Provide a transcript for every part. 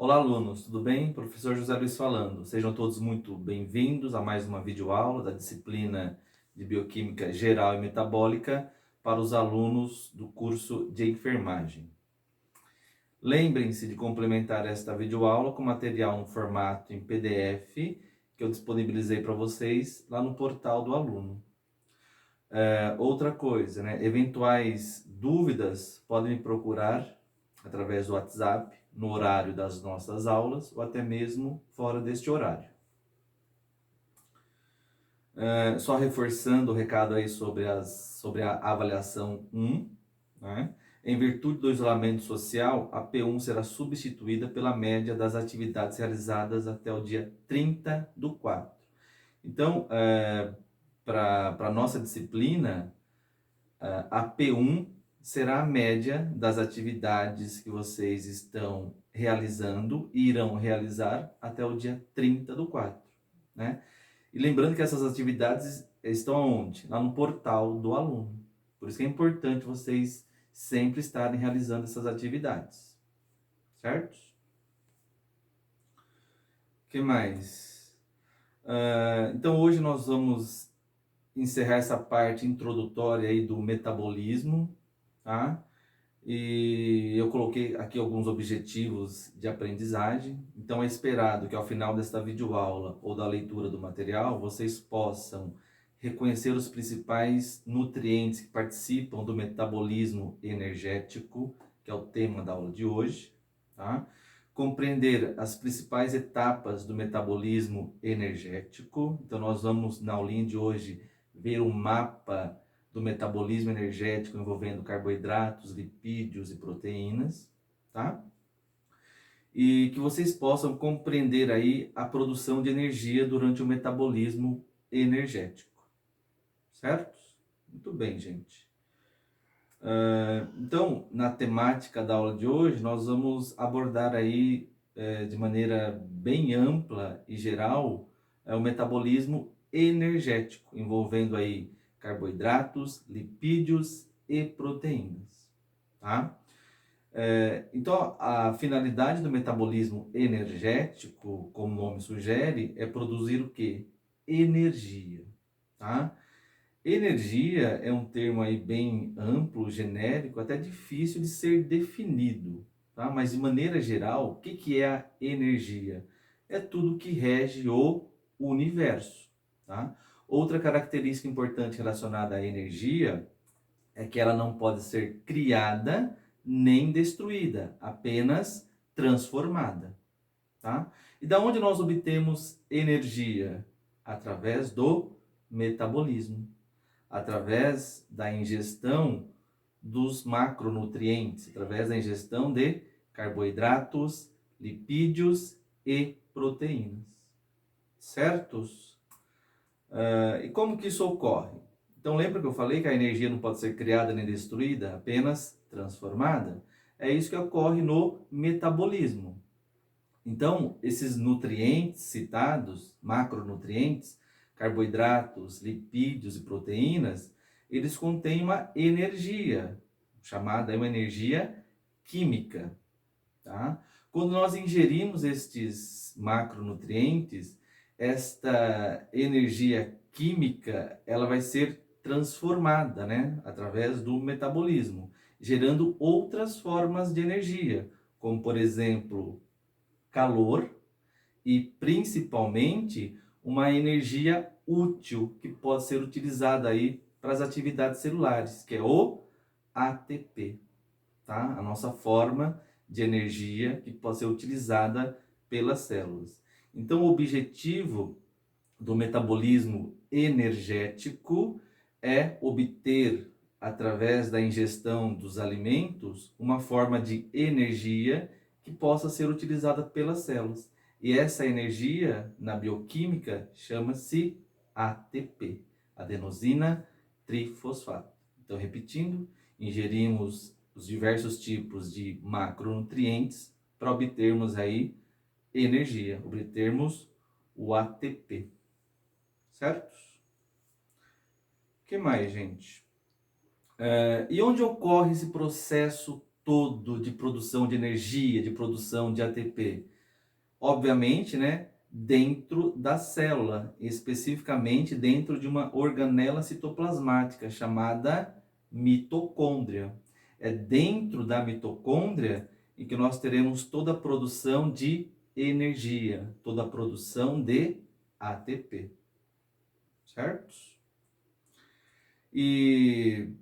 Olá, alunos, tudo bem? Professor José Luiz falando. Sejam todos muito bem-vindos a mais uma videoaula da disciplina de Bioquímica Geral e Metabólica para os alunos do curso de enfermagem. Lembrem-se de complementar esta videoaula com material no formato em PDF que eu disponibilizei para vocês lá no portal do aluno. Outra coisa, né? Eventuais dúvidas podem me procurar através do WhatsApp, no horário das nossas aulas, ou até mesmo fora deste horário. Só reforçando o recado aí sobre a avaliação 1, né? Em virtude do isolamento social, a P1 será substituída pela média das atividades realizadas até o dia 30/4. Então, para a nossa disciplina, a P1 será a média das atividades que vocês estão realizando e irão realizar até o dia 30/4, né? E lembrando que essas atividades estão onde? Lá no portal do aluno. Por isso que é importante vocês sempre estarem realizando essas atividades, certo? O que mais? Então hoje nós vamos encerrar essa parte introdutória aí do metabolismo, tá? E eu coloquei aqui alguns objetivos de aprendizagem. Então é esperado que ao final desta videoaula ou da leitura do material, vocês possam reconhecer os principais nutrientes que participam do metabolismo energético, que é o tema da aula de hoje, tá? Compreender as principais etapas do metabolismo energético. Então nós vamos na aulinha de hoje ver o mapa do metabolismo energético envolvendo carboidratos, lipídios e proteínas, tá? E que vocês possam compreender aí a produção de energia durante o metabolismo energético, certo? Muito bem, gente. Então, na temática da aula de hoje, nós vamos abordar aí de maneira bem ampla e geral o metabolismo energético, envolvendo aí carboidratos, lipídios e proteínas, tá? Então, a finalidade do metabolismo energético, como o nome sugere, é produzir o quê? Energia, tá? Energia é um termo aí bem amplo, genérico, até difícil de ser definido, tá? Mas de maneira geral, o que é a energia? É tudo que rege o universo, tá? Outra característica importante relacionada à energia é que ela não pode ser criada nem destruída, apenas transformada, tá? E da onde nós obtemos energia? Através do metabolismo, através da ingestão dos macronutrientes, através da ingestão de carboidratos, lipídios e proteínas. Certos? E como que isso ocorre? Então lembra que eu falei que a energia não pode ser criada nem destruída, apenas transformada? É isso que ocorre no metabolismo. Então, esses nutrientes citados, macronutrientes, carboidratos, lipídios e proteínas, eles contêm uma energia, chamada uma energia química, tá? Quando nós ingerimos estes macronutrientes, esta energia química, ela vai ser transformada, né, através do metabolismo, gerando outras formas de energia, como por exemplo, calor e principalmente uma energia útil que pode ser utilizada aí para as atividades celulares, que é o ATP, tá? A nossa forma de energia que pode ser utilizada pelas células. Então, o objetivo do metabolismo energético é obter, através da ingestão dos alimentos, uma forma de energia que possa ser utilizada pelas células. E essa energia, na bioquímica, chama-se ATP, adenosina trifosfato. Então, repetindo, ingerimos os diversos tipos de macronutrientes para obtermos aí energia, obtermos o ATP. Certo? O que mais, gente? E onde ocorre esse processo todo de produção de energia, de produção de ATP? Obviamente, né, dentro da célula, especificamente dentro de uma organela citoplasmática chamada mitocôndria. É dentro da mitocôndria em que nós teremos toda a produção de energia, toda a produção de ATP, certo? E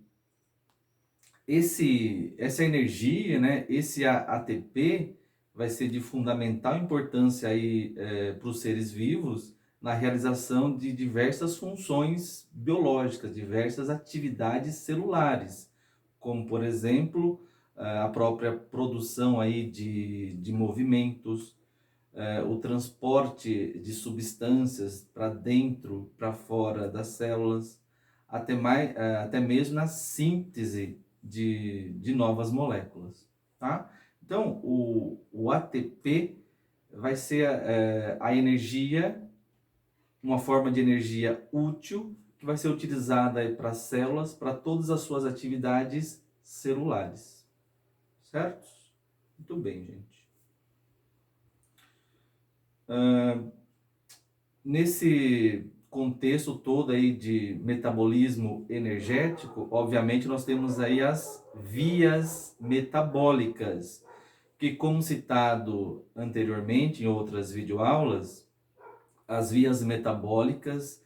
essa energia, né, esse ATP vai ser de fundamental importância aí para os seres vivos na realização de diversas funções biológicas, diversas atividades celulares, como por exemplo a própria produção aí de movimentos, o transporte de substâncias para dentro, para fora das células, até mesmo na síntese de novas moléculas, tá? Então, o ATP vai ser a energia, uma forma de energia útil, que vai ser utilizada para as células, para todas as suas atividades celulares, certo? Muito bem, gente. Nesse contexto todo aí de metabolismo energético, obviamente nós temos aí as vias metabólicas, que como citado anteriormente em outras videoaulas, as vias metabólicas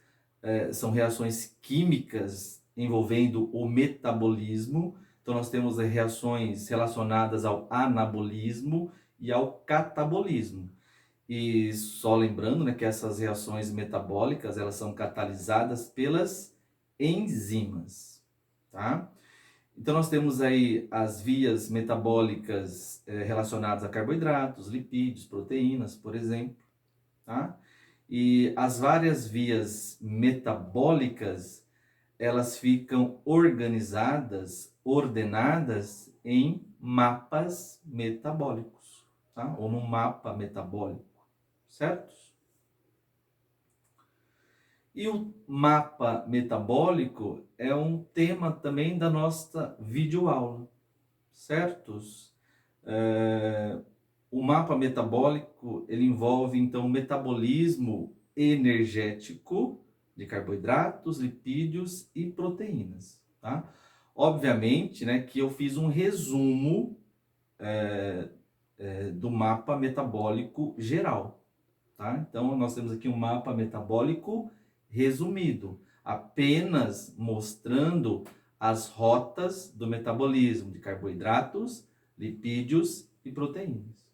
são reações químicas envolvendo o metabolismo. Então nós temos reações relacionadas ao anabolismo e ao catabolismo. E só lembrando, né, que essas reações metabólicas, elas são catalisadas pelas enzimas, tá? Então nós temos aí as vias metabólicas relacionadas a carboidratos, lipídios, proteínas, por exemplo, tá? E as várias vias metabólicas, elas ficam organizadas, ordenadas em mapas metabólicos, tá? Ou no mapa metabólico, certo? E o mapa metabólico é um tema também da nossa videoaula, certos? O mapa metabólico, ele envolve, então, o metabolismo energético de carboidratos, lipídios e proteínas, tá? Obviamente, né, que eu fiz um resumo do mapa metabólico geral, tá? Então, nós temos aqui um mapa metabólico resumido, apenas mostrando as rotas do metabolismo de carboidratos, lipídios e proteínas,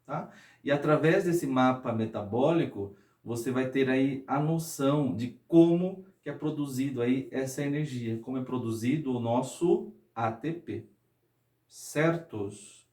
tá? E através desse mapa metabólico, você vai ter aí a noção de como que é produzido aí essa energia, como é produzido o nosso ATP, certos?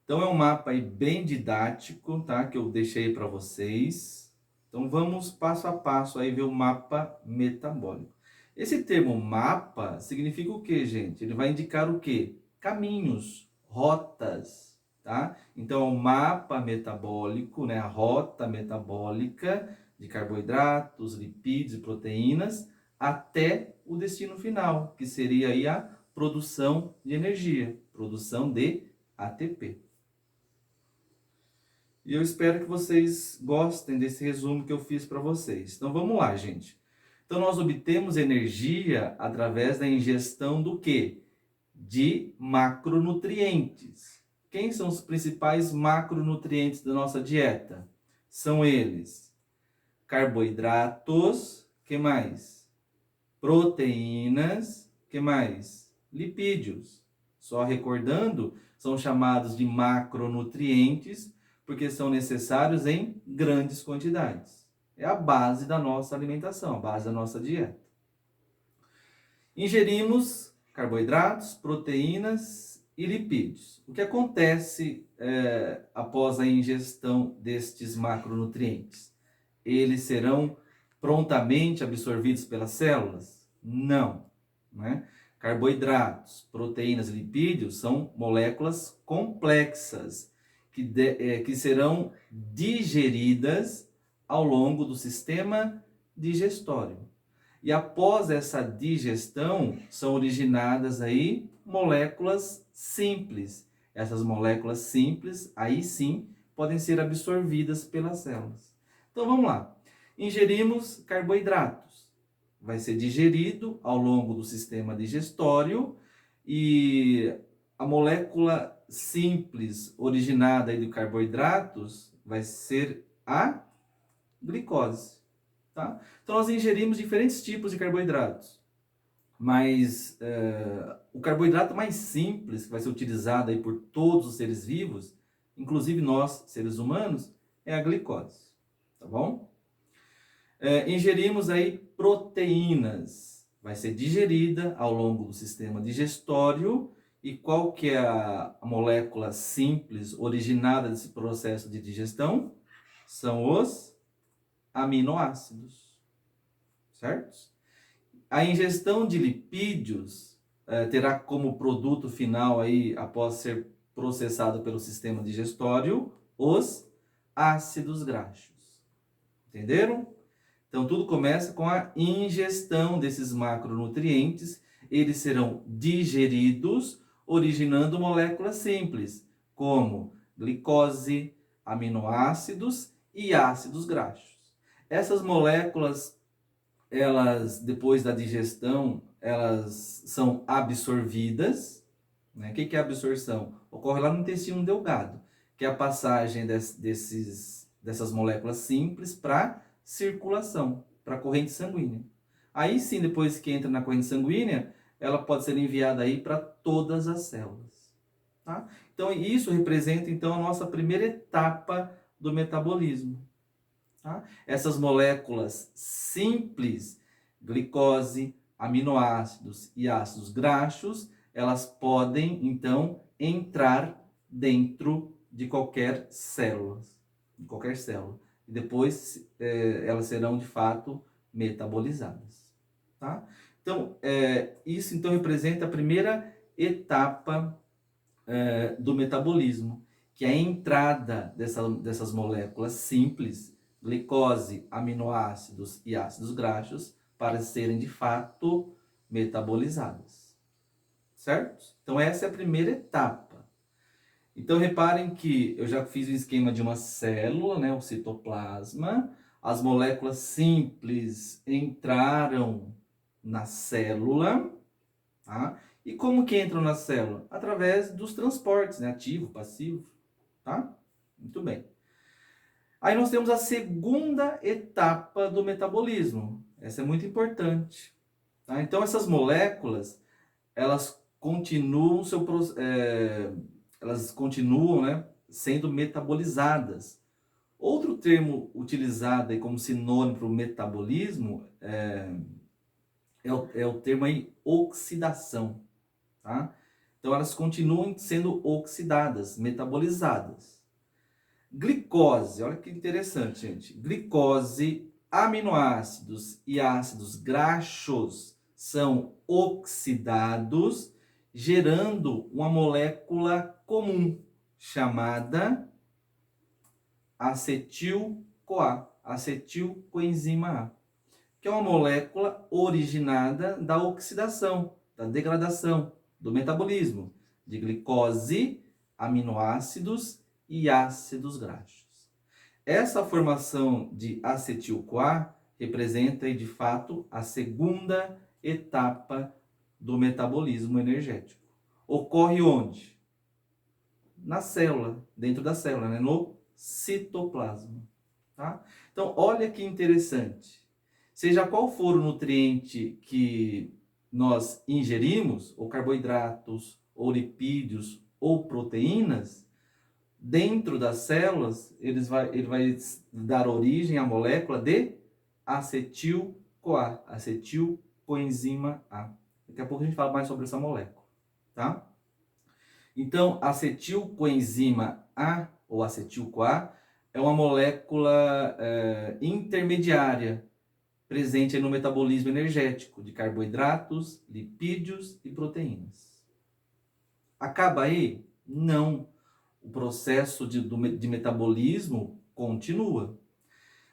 Então é um mapa aí bem didático, tá? Que eu deixei para vocês. Então vamos passo a passo aí ver o mapa metabólico. Esse termo mapa significa o que, gente? Ele vai indicar o quê? Caminhos, rotas, tá? Então o mapa metabólico, né? A rota metabólica de carboidratos, lipídios e proteínas até o destino final, que seria aí a produção de energia, produção de ATP. E eu espero que vocês gostem desse resumo que eu fiz para vocês. Então vamos lá, gente. Então nós obtemos energia através da ingestão do quê? De macronutrientes. Quem são os principais macronutrientes da nossa dieta? São eles: carboidratos, que mais? Proteínas, que mais? Lipídios. Só recordando, são chamados de macronutrientes porque são necessários em grandes quantidades. É a base da nossa alimentação, a base da nossa dieta. Ingerimos carboidratos, proteínas e lipídios. O que acontece após a ingestão destes macronutrientes? Eles serão prontamente absorvidos pelas células? Não, né? Carboidratos, proteínas e lipídios são moléculas complexas que serão digeridas ao longo do sistema digestório. E após essa digestão, são originadas aí moléculas simples. Essas moléculas simples, aí sim, podem ser absorvidas pelas células. Então vamos lá. Ingerimos carboidratos. Vai ser digerido ao longo do sistema digestório e a molécula simples originada aí de carboidratos vai ser a glicose, tá? Então nós ingerimos diferentes tipos de carboidratos, mas o carboidrato mais simples que vai ser utilizado aí por todos os seres vivos, inclusive nós, seres humanos, é a glicose, tá bom? Ingerimos aí proteínas, vai ser digerida ao longo do sistema digestório. E qual que é a molécula simples originada desse processo de digestão? São os aminoácidos, certo? A ingestão de lipídios terá como produto final aí, após ser processado pelo sistema digestório, os ácidos graxos. Entenderam? Então tudo começa com a ingestão desses macronutrientes. Eles serão digeridos, originando moléculas simples, como glicose, aminoácidos e ácidos graxos. Essas moléculas, elas, depois da digestão, elas são absorvidas, né? O que é absorção? Ocorre lá no intestino delgado, que é a passagem dessas moléculas simples para circulação, para a corrente sanguínea. Aí sim, depois que entra na corrente sanguínea, ela pode ser enviada aí para todas as células, tá? Então isso representa então a nossa primeira etapa do metabolismo, tá? Essas moléculas simples, glicose, aminoácidos e ácidos graxos, elas podem então entrar dentro de qualquer célula, e depois elas serão de fato metabolizadas, tá? Então isso então representa a primeira etapa do metabolismo, que é a entrada dessas moléculas simples, glicose, aminoácidos e ácidos graxos, para serem de fato metabolizadas, certo? Então essa é a primeira etapa. Então reparem que eu já fiz o esquema de uma célula, né, o citoplasma. As moléculas simples entraram na célula, tá? E como que entram na célula? Através dos transportes, né, ativo, passivo, tá? Muito bem. Aí nós temos a segunda etapa do metabolismo. Essa é muito importante, tá? Então essas moléculas, elas continuam elas continuam, né, sendo metabolizadas. Outro termo utilizado aí como sinônimo para o metabolismo é o termo aí oxidação, tá? Então elas continuam sendo oxidadas, metabolizadas. Glicose, olha que interessante, gente. Glicose, aminoácidos e ácidos graxos são oxidados, gerando uma molécula comum chamada acetil-CoA, acetilcoenzima A, que é uma molécula originada da oxidação, da degradação, do metabolismo de glicose, aminoácidos e ácidos graxos. Essa formação de acetil-CoA representa, de fato, a segunda etapa do metabolismo energético. Ocorre onde? Na célula, dentro da célula, né? No citoplasma, tá? Então, olha que interessante. Seja qual for o nutriente que nós ingerimos, ou carboidratos, ou lipídios, ou proteínas, dentro das células, ele vai dar origem à molécula de acetil-CoA, acetilcoenzima A. Daqui a pouco a gente fala mais sobre essa molécula, tá? Então, acetilcoenzima A, ou acetil-CoA, é uma molécula intermediária, presente no metabolismo energético de carboidratos, lipídios e proteínas. Acaba aí? Não. O processo de metabolismo continua.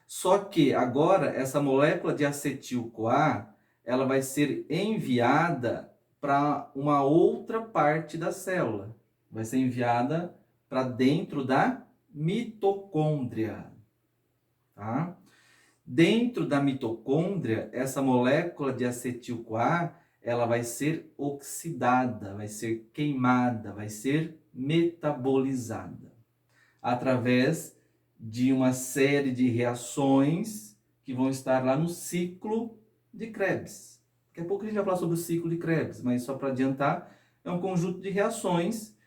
Só que agora essa molécula de acetil-CoA, ela vai ser enviada para uma outra parte da célula. Vai ser enviada para dentro da mitocôndria, tá? Dentro da mitocôndria, essa molécula de acetil-CoA, ela vai ser oxidada, vai ser queimada, vai ser metabolizada através de uma série de reações que vão estar lá no ciclo de Krebs. Daqui a pouco a gente vai falar sobre o ciclo de Krebs, mas só para adiantar, é um conjunto de reações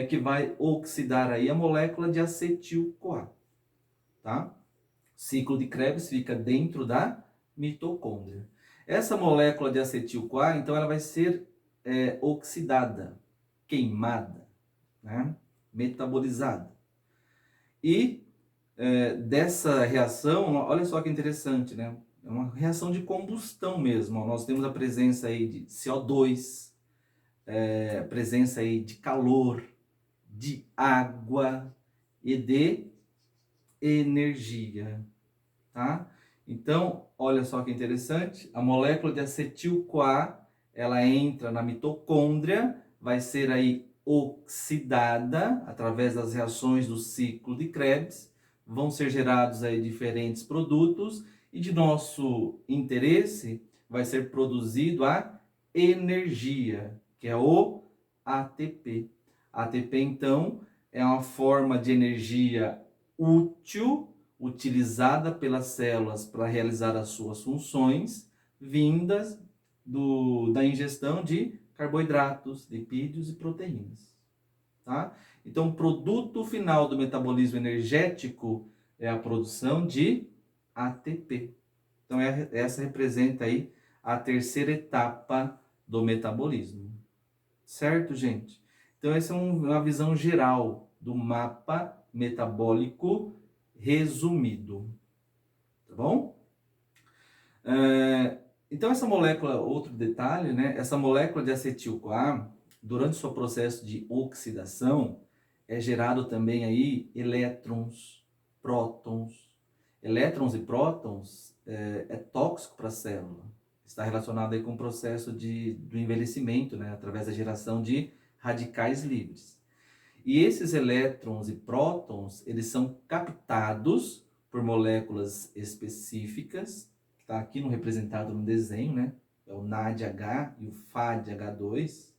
que vai oxidar aí a molécula de acetil-CoA, tá? Ciclo de Krebs fica dentro da mitocôndria. Essa molécula de acetil-CoA, então, ela vai ser oxidada, queimada, né? Metabolizada. E dessa reação, olha só que interessante, né? É uma reação de combustão mesmo. Ó. Nós temos a presença aí de CO2, presença aí de calor, de água e de energia, tá? Então, olha só que interessante, a molécula de acetil-CoA, ela entra na mitocôndria, vai ser aí oxidada através das reações do ciclo de Krebs, vão ser gerados aí diferentes produtos e de nosso interesse vai ser produzido a energia, que é o ATP. ATP, então, é uma forma de energia útil, utilizada pelas células para realizar as suas funções, vindas da ingestão de carboidratos, lipídios e proteínas. Tá? Então, o produto final do metabolismo energético é a produção de ATP. Então, essa representa aí a terceira etapa do metabolismo. Certo, gente? Então, essa é uma visão geral do mapa metabólico resumido. Tá bom? Então, essa molécula, outro detalhe, né? Essa molécula de acetil-CoA, durante o seu processo de oxidação, é gerado também aí elétrons, prótons. Elétrons e prótons é tóxico para a célula. Está relacionado aí com o processo do envelhecimento, né? Através da geração de radicais livres. E esses elétrons e prótons, eles são captados por moléculas específicas, que está aqui representado no desenho, né? É o NADH e o FADH2,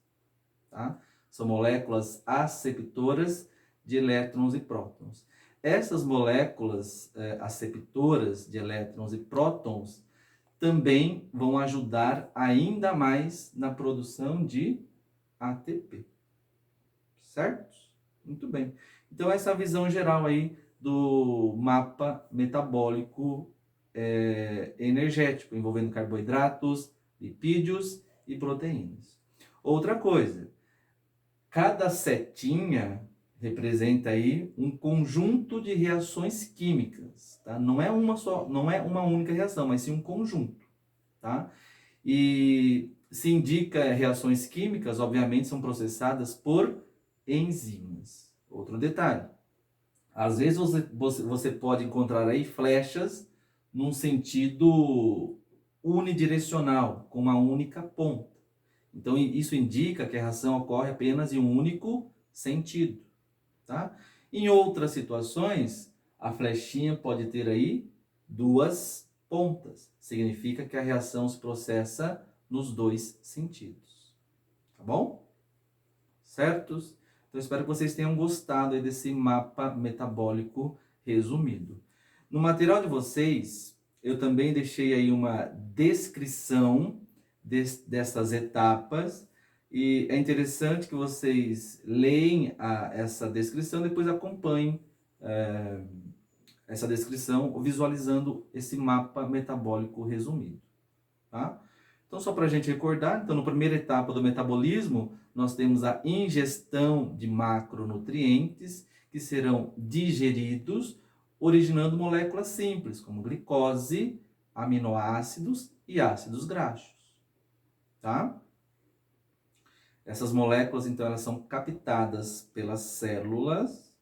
tá? São moléculas aceptoras de elétrons e prótons. Essas moléculas aceptoras de elétrons e prótons também vão ajudar ainda mais na produção de ATP. Certo? Muito bem. Então, essa é a visão geral aí do mapa metabólico energético, envolvendo carboidratos, lipídios e proteínas. Outra coisa, cada setinha representa aí um conjunto de reações químicas, tá? Não é uma só, não é uma única reação, mas sim um conjunto, tá? E se indica reações químicas, obviamente, são processadas por enzimas. Outro detalhe, às vezes você pode encontrar aí flechas num sentido unidirecional, com uma única ponta. Então, isso indica que a reação ocorre apenas em um único sentido, tá? Em outras situações, a flechinha pode ter aí duas pontas. Significa que a reação se processa nos dois sentidos. Tá bom? Certos? Então, espero que vocês tenham gostado aí desse mapa metabólico resumido. No material de vocês, eu também deixei aí uma descrição dessas etapas e é interessante que vocês leem essa descrição e depois acompanhem essa descrição visualizando esse mapa metabólico resumido. Tá? Então, só para a gente recordar, então, na primeira etapa do metabolismo, nós temos a ingestão de macronutrientes que serão digeridos, originando moléculas simples, como glicose, aminoácidos e ácidos graxos. Tá? Essas moléculas, então, elas são captadas pelas células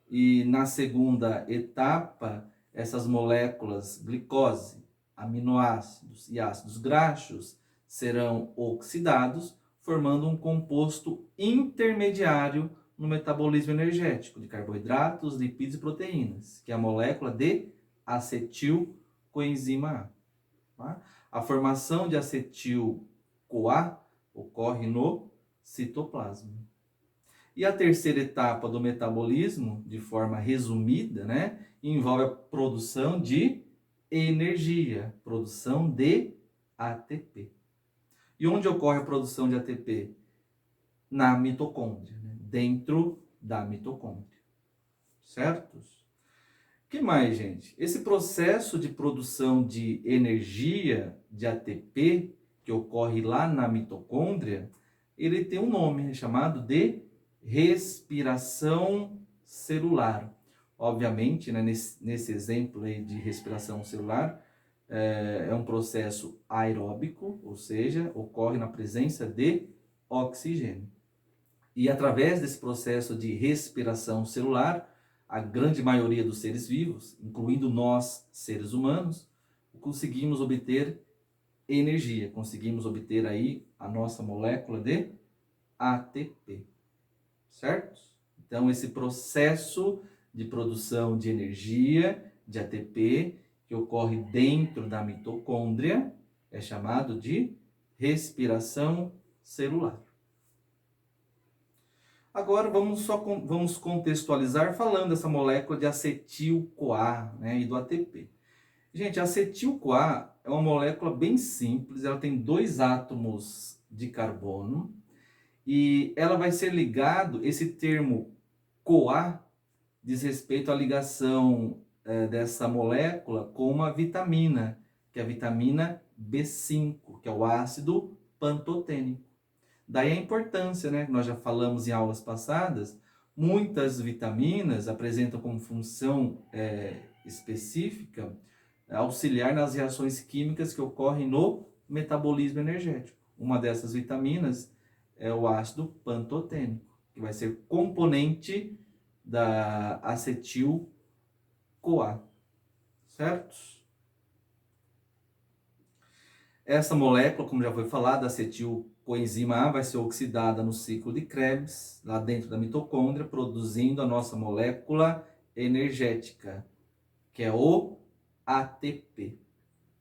e na segunda etapa, essas moléculas, glicose, aminoácidos e ácidos graxos, serão oxidados, formando um composto intermediário no metabolismo energético de carboidratos, lipídios e proteínas, que é a molécula de acetil-coenzima A. Tá? A formação de acetil-CoA ocorre no citoplasma. E a terceira etapa do metabolismo, de forma resumida, né, envolve a produção de energia, produção de ATP. E onde ocorre a produção de ATP? Na mitocôndria, né? Dentro da mitocôndria. Certos? O que mais, gente? Esse processo de produção de energia, de ATP, que ocorre lá na mitocôndria, ele tem um nome, chamado de respiração celular. Obviamente, né, nesse exemplo aí de respiração celular, é um processo aeróbico, ou seja, ocorre na presença de oxigênio. E através desse processo de respiração celular, a grande maioria dos seres vivos, incluindo nós, seres humanos, conseguimos obter energia, conseguimos obter aí a nossa molécula de ATP, certo? Então, esse processo de produção de energia, de ATP, que ocorre dentro da mitocôndria, é chamado de respiração celular. Agora vamos contextualizar falando dessa molécula de acetil-CoA, né, e do ATP. Gente, a acetil-CoA é uma molécula bem simples, ela tem 2 átomos de carbono e ela vai ser ligado, esse termo CoA diz respeito à ligação dessa molécula com uma vitamina, que é a vitamina B5, que é o ácido pantotênico. Daí a importância, né? Nós já falamos em aulas passadas, muitas vitaminas apresentam como função específica auxiliar nas reações químicas que ocorrem no metabolismo energético. Uma dessas vitaminas é o ácido pantotênico, que vai ser componente da acetil-CoA, certo? Essa molécula, como já foi falado, acetil-coenzima A, vai ser oxidada no ciclo de Krebs, lá dentro da mitocôndria, produzindo a nossa molécula energética, que é o ATP,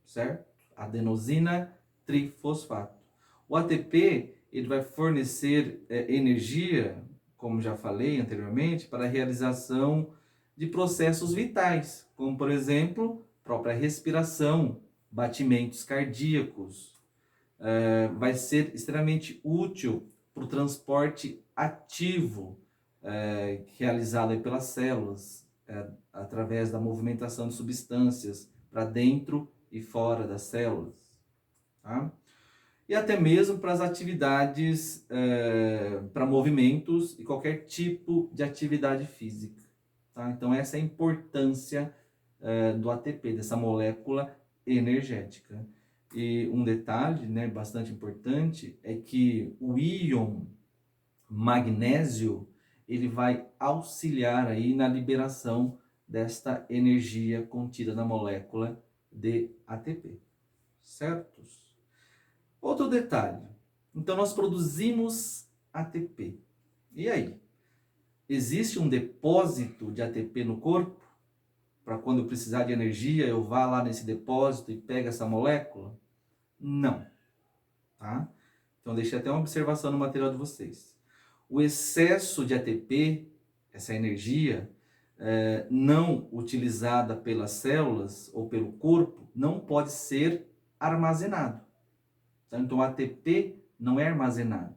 certo? Adenosina trifosfato. O ATP, ele vai fornecer energia, como já falei anteriormente, para a realização de processos vitais, como, por exemplo, própria respiração, batimentos cardíacos. Vai ser extremamente útil para o transporte ativo realizado aí pelas células, através da movimentação de substâncias para dentro e fora das células. Tá? E até mesmo para as atividades, para movimentos e qualquer tipo de atividade física. Tá? Então essa é a importância do ATP, dessa molécula energética. E um detalhe, né, bastante importante é que o íon magnésio ele vai auxiliar aí na liberação desta energia contida na molécula de ATP, certos? Outro detalhe, então nós produzimos ATP, e aí? Existe um depósito de ATP no corpo? Para quando eu precisar de energia, eu vá lá nesse depósito e pega essa molécula? Não, tá? Então deixei até uma observação no material de vocês. O excesso de ATP, essa energia, não utilizada pelas células ou pelo corpo, não pode ser armazenado. Então, o ATP não é armazenado.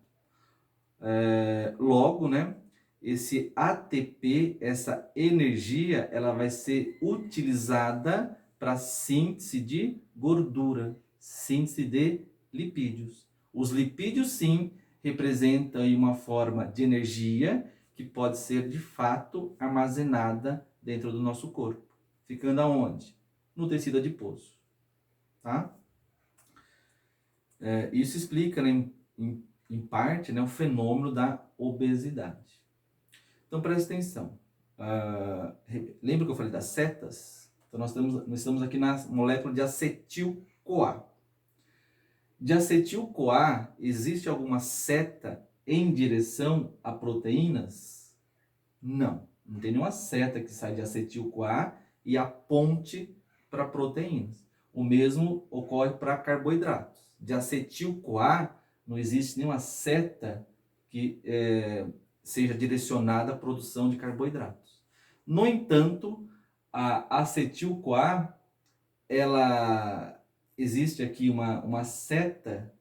Logo, né, esse ATP, essa energia, ela vai ser utilizada para síntese de gordura, síntese de lipídios. Os lipídios, sim, representam aí uma forma de energia que pode ser, de fato, armazenada dentro do nosso corpo. Ficando aonde? No tecido adiposo. Tá? Isso explica, né, em parte, né, o fenômeno da obesidade. Então, presta atenção. Lembra que eu falei das setas? Então, nós estamos aqui na molécula de acetil-CoA. De acetil-CoA, existe alguma seta em direção a proteínas? Não, não tem nenhuma seta que sai de acetil-CoA e aponte para proteínas. O mesmo ocorre para carboidratos. De acetil-CoA, não existe nenhuma seta que seja direcionada à produção de carboidratos. No entanto, a acetil-CoA, ela existe aqui uma seta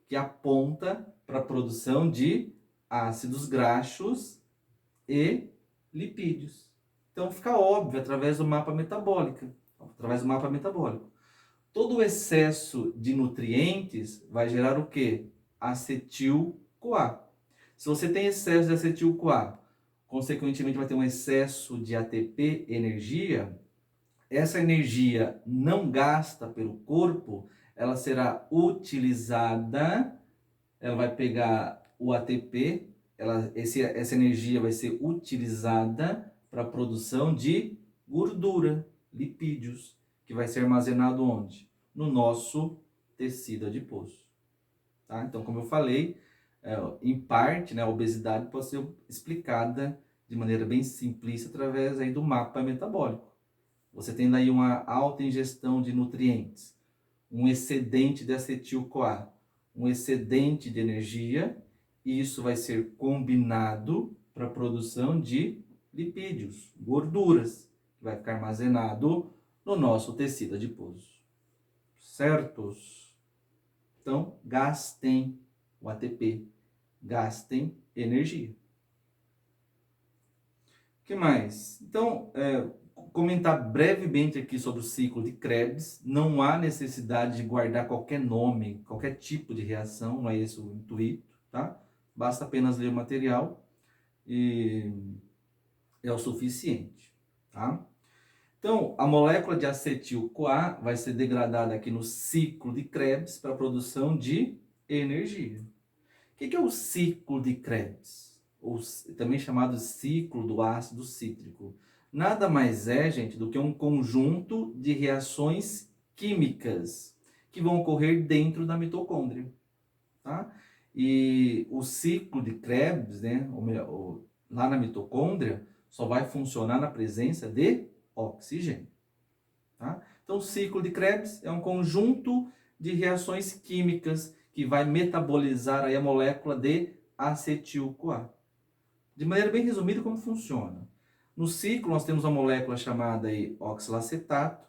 que aponta para a produção de ácidos graxos e lipídios. Então fica óbvio através do mapa metabólico. Todo o excesso de nutrientes vai gerar o quê? Acetil-CoA. Se você tem excesso de acetil-CoA, consequentemente vai ter um excesso de ATP, energia. Essa energia não gasta pelo corpo, ela será utilizada, ela vai pegar o ATP, essa energia vai ser utilizada para a produção de gordura, lipídios, que vai ser armazenado onde? No nosso tecido adiposo. Tá? Então, como eu falei, em parte, né, a obesidade pode ser explicada de maneira bem simplista através aí do mapa metabólico. Você tendo aí uma alta ingestão de nutrientes, um excedente de acetil-CoA, um excedente de energia, e isso vai ser combinado para a produção de lipídios, gorduras, que vai ficar armazenado no nosso tecido adiposo. Certos? Então, gastem o ATP, gastem energia. O que mais? Então, comentar brevemente aqui sobre o ciclo de Krebs. Não há necessidade de guardar qualquer nome, qualquer tipo de reação, não é esse o intuito, tá? Basta apenas ler o material e é o suficiente, tá? Então, a molécula de acetil-CoA vai ser degradada aqui no ciclo de Krebs para a produção de energia. O que é o ciclo de Krebs? Ou também chamado ciclo do ácido cítrico. Nada mais é, gente, do que um conjunto de reações químicas que vão ocorrer dentro da mitocôndria, tá? E o ciclo de Krebs, né, lá na mitocôndria, só vai funcionar na presença de oxigênio, tá? Então, o ciclo de Krebs é um conjunto de reações químicas que vai metabolizar aí a molécula de acetil-CoA. De maneira bem resumida, como funciona? No ciclo, nós temos uma molécula chamada aí oxalacetato,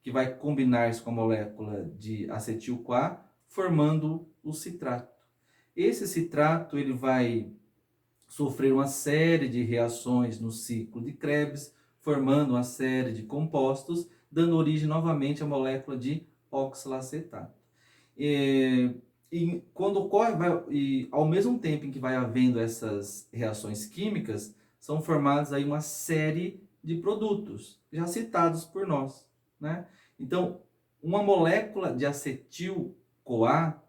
que vai combinar-se com a molécula de acetil-CoA, formando o citrato. Esse citrato ele vai sofrer uma série de reações no ciclo de Krebs, formando uma série de compostos, dando origem novamente à molécula de oxalacetato. E quando ocorre, ao mesmo tempo em que vai havendo essas reações químicas, são formados aí uma série de produtos, já citados por nós, né? Então, uma molécula de acetil-CoA,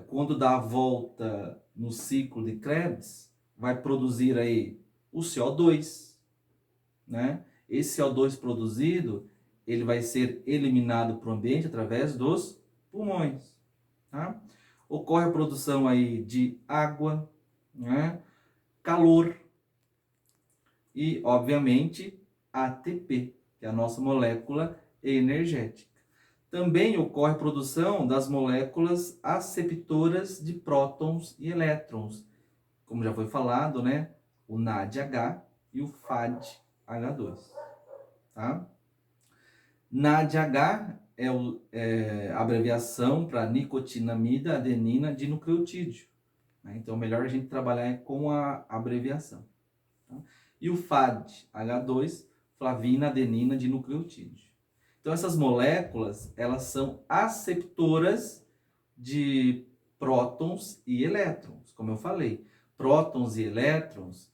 quando dá a volta no ciclo de Krebs, vai produzir aí o CO2, né? Esse CO2 produzido, ele vai ser eliminado para o ambiente através dos pulmões, tá? Ocorre a produção aí de água, né? Calor e, obviamente, ATP, que é a nossa molécula energética. Também ocorre a produção das moléculas aceptoras de prótons e elétrons, como já foi falado, né? O NADH e o FADH2, tá? NADH é a abreviação para nicotinamida adenina dinucleotídeo, né? Então, melhor a gente trabalhar com a abreviação, tá? E o FADH2, flavina adenina dinucleotídeo. Então, essas moléculas, elas são aceptoras de prótons e elétrons, como eu falei. Prótons e elétrons,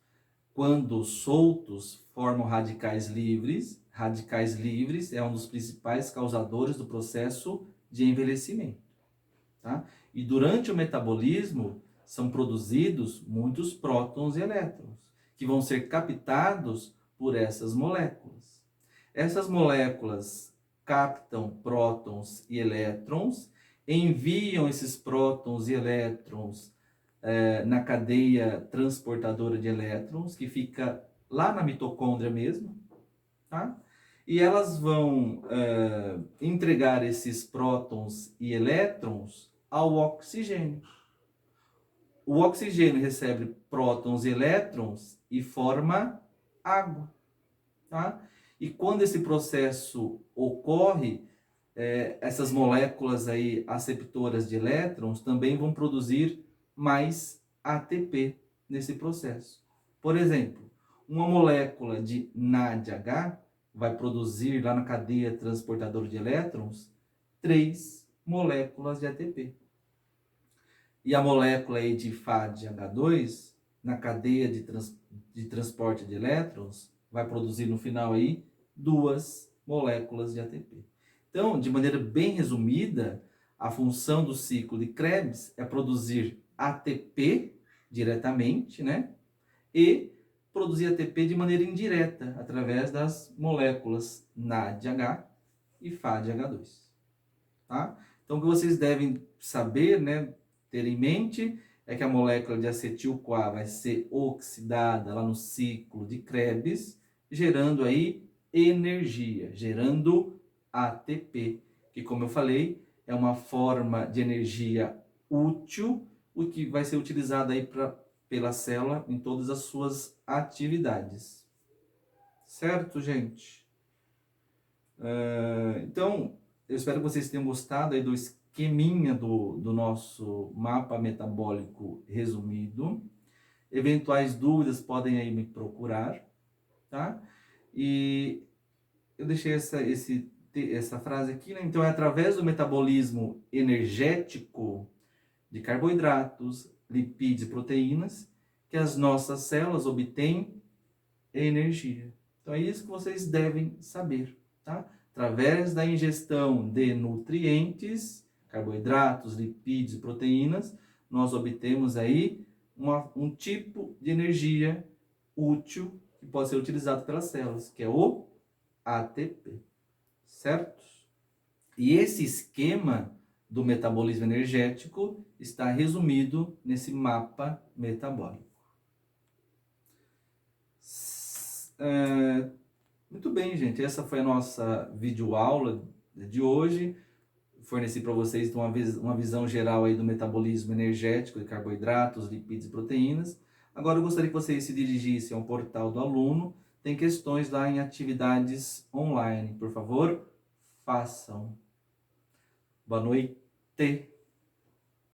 quando soltos, formam radicais livres. Radicais livres é um dos principais causadores do processo de envelhecimento, tá? E durante o metabolismo, são produzidos muitos prótons e elétrons, que vão ser captados por essas moléculas. Essas moléculas captam prótons e elétrons enviam esses prótons e elétrons na cadeia transportadora de elétrons, que fica lá na mitocôndria mesmo, tá? E elas vão entregar esses prótons e elétrons ao oxigênio. O oxigênio recebe prótons e elétrons e forma água, tá? E quando esse processo ocorre, essas moléculas aí aceptoras de elétrons também vão produzir mais ATP nesse processo. Por exemplo, uma molécula de NADH vai produzir lá na cadeia transportadora de elétrons 3 moléculas de ATP. E a molécula aí de FADH2, na cadeia de transporte de elétrons, vai produzir no final aí 2 moléculas de ATP. Então, de maneira bem resumida, a função do ciclo de Krebs é produzir ATP diretamente, né? E produzir ATP de maneira indireta, através das moléculas NADH e FADH2. Tá? Então, o que vocês devem saber, né, ter em mente, é que a molécula de acetil-CoA vai ser oxidada lá no ciclo de Krebs, gerando aí energia, gerando ATP, que, como eu falei, é uma forma de energia útil, o que vai ser utilizada aí pela célula em todas as suas atividades. Certo, gente? Então, eu espero que vocês tenham gostado aí do esqueminha do nosso mapa metabólico resumido. Eventuais dúvidas podem aí me procurar, tá? E eu deixei essa frase aqui, né? Então, é através do metabolismo energético de carboidratos, lipídios e proteínas que as nossas células obtêm energia. Então, é isso que vocês devem saber, tá? Através da ingestão de nutrientes, carboidratos, lipídios e proteínas, nós obtemos aí um tipo de energia útil que pode ser utilizado pelas células, que é o ATP, certo? E esse esquema do metabolismo energético está resumido nesse mapa metabólico. Muito bem, gente. Essa foi a nossa videoaula de hoje. Forneci para vocês uma visão geral aí do metabolismo energético de carboidratos, lipídios e proteínas. Agora eu gostaria que vocês se dirigissem ao portal do aluno. Tem questões lá em atividades online. Por favor, façam. Boa noite.